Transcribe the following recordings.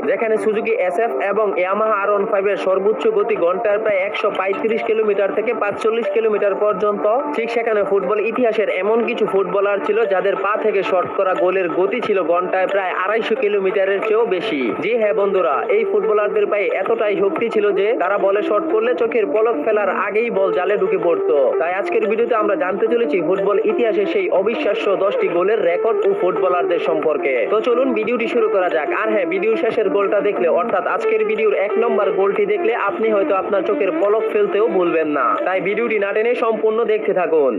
যেখানে Suzuki SF এবং Yamaha আর15 এর সর্বোচ্চ গতি ঘন্টায় প্রায় 135 কিলোমিটার থেকে 45 কিলোমিটার পর্যন্ত। ঠিক সেখানে ফুটবল ইতিহাসের এমন কিছু ফুটবলার ছিল যাদের পা থেকে শট করা গোলের গতি ছিল ঘন্টায় প্রায় 250 কিলোমিটারের চেয়েও বেশি। জি হ্যাঁ বন্ধুরা, এই ফুটবলারদের পায়ে এতটাই শক্তি ছিল যে তারা বলে শট করলে চোখের পলক ফেলার আগেই বল জালে ঢুকে পড়তো। তাই আজকের ভিডিওতে আমরা জানতে চলেছি ফুটবল ইতিহাসে সেই অবিশ্বাস্য 10টি গোলের রেকর্ড ও ফুটবলারদের সম্পর্কে। তো চলুন ভিডিওটি শুরু করা যাক। আর হ্যাঁ, ভিডিও শেষের গোলটা দেখলে অর্থাৎ আজকের ভিডিওর 1 নম্বর গোলটি দেখলে আপনি হয়তো আপনার চোখের পলক ফেলতেও ভুলবেন না। তাই ভিডিওটি না টেনে সম্পূর্ণ দেখতে থাকুন।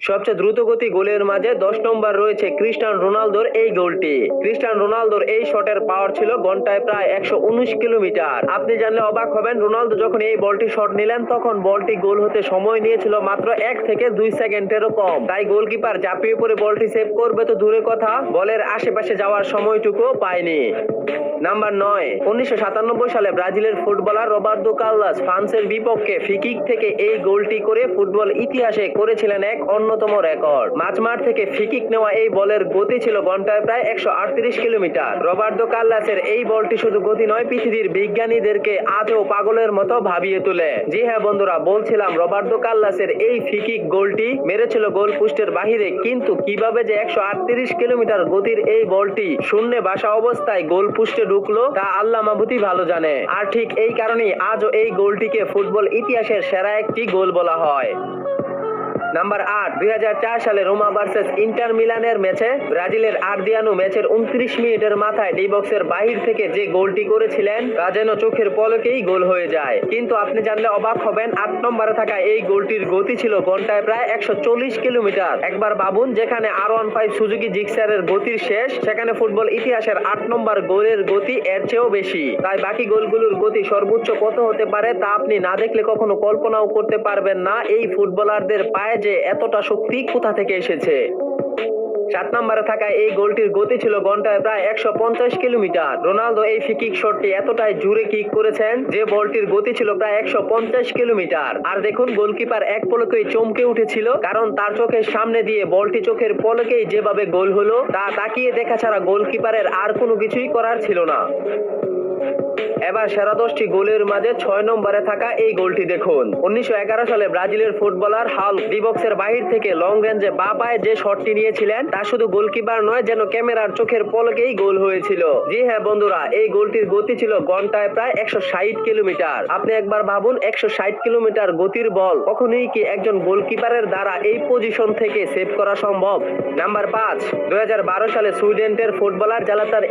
সবচেয়ে দ্রুতগতি গোলের মাঝে 10 নম্বর রয়েছে ক্রিস্টিয়ানো রোনালদোর এই গোলটি। ক্রিস্টিয়ানো রোনালদোর এই শটের পাওয়ার ছিল ঘন্টায় প্রায় 119 কিলোমিটার। আপনি জানলে অবাক হবেন, রোনালদো যখন এই বলটি শট নিলেন তখন বলটি গোল হতে সময় নিয়েছিল মাত্র 1 থেকে 2 সেকেন্ডেরও কম। তাই গোলকিপার ঝাঁপিয়ে পড়ে বলটি সেভ করবে তো দূরের কথা, বলের আশেপাশে যাওয়ার সময়টুকু পায়নি। নাম্বার 9, 1997 সালে ব্রাজিলের ফুটবলার রবার্তো কার্লোস ফ্রান্সের বিপক্ষে ফ্রি-কিক থেকে এই গোলটি করে ফুটবল ইতিহাসে করেছিলেন এক অন্যতম রেকর্ড। মাঝমাঠ থেকে ফ্রি-কিক নেওয়া এই বলের গতি ছিল ঘন্টায় প্রায় 138 কিলোমিটার। রবার্তো কার্লোসের এই বলটি শুধু গতি নয়, পৃথিবীর বিজ্ঞানীদেরকে আজও পাগলের মতো ভাবিয়ে তোলে। জি হ্যাঁ বন্ধুরা, বলছিলাম রবার্তো কার্লোসের এই ফ্রি-কিক গোলটি মেরেছিল গোল পোস্টের বাহিরে, কিন্তু কিভাবে যে 138 কিলোমিটার গতির এই বলটি শূন্যে ভাসা অবস্থায় গোল পোস্টে ঢুকলো তা আল্লাহ মাহবুবই ভালো জানে। আর ঠিক এই কারণেই আজও এই গোলটিকে ফুটবল ইতিহাসের সেরা একটি গোল বলা হয়। নাম্বার 8, 2004 সালে রোমা ভার্সেস ইন্টার মিলানের ম্যাচে ব্রাজিলের আর্দিয়ানো ম্যাচের 29 মিনিটের মাথায় ডি বক্সের বাহির থেকে যে গোলটি করেছিলেন তা যেন চোখের পলকেই গোল হয়ে যায়। কিন্তু আপনি জানলে অবাক হবেন, 8 নম্বরে থাকা এই গোলটির গতি ছিল ঘন্টায় প্রায় 140 কিলোমিটার। একবার ভাবুন, যেখানে আর15 সুজুকি জিক্সারের গতির শেষ, সেখানে ফুটবল ইতিহাসের 8 নম্বর গোলের গতি এর চেয়েও বেশি। তাই বাকি গোলগুলোর গতি সর্বোচ্চ কত হতে পারে তা আপনি না দেখলে কখনো কল্পনাও করতে পারবেন না এই ফুটবলারদের পায়ে যে এতটা শক্তি কোথা থেকে এসেছে। 7 নম্বরে থাকা এই গোলটির গতি ছিল ঘন্টায় প্রায় 150 কিলোমিটার। রোনালদো এই ফ্রি-কিক শটটি এতটাই জোরে কিক করেছেন যে বলটির গতি ছিল প্রায় 150 কিলোমিটার। আর দেখুন, গোলকিপার এক পলকেই চমকে উঠেছিল, কারণ তার চোখের সামনে দিয়ে বলটি চোখের পলকেই যেভাবে গোল হলো তা তাকিয়ে দেখা ছাড়া গোলকিপারের আর কোনো কিছুই করার ছিল না। এবার সেরা 10টি গোলের মাঝে 6 নম্বরে থাকা এই গোলটি দেখুন। 1911 সালে ব্রাজিলের ফুটবলার হাল্ক ডি বক্সের বাহির থেকে লং রেঞ্জে বাঁ পায়ে যে শটটি নিয়েছিলেন তা শুধু গোলকিপার নয়, যেন ক্যামেরার চোখের পলকেই গোল হয়েছিল। জি হ্যাঁ বন্ধুরা, এই গোলটির গতি ছিল ঘন্টায় প্রায় 160 কিলোমিটার। আপনি একবার ভাবুন, 160 কিলোমিটার গতির বল কখনোই কি একজন গোলকিপারের দ্বারা এই পজিশন থেকে সেভ করা সম্ভব? নাম্বার 5, 2012 সালে সুইডেনের ফুটবলার জালাতার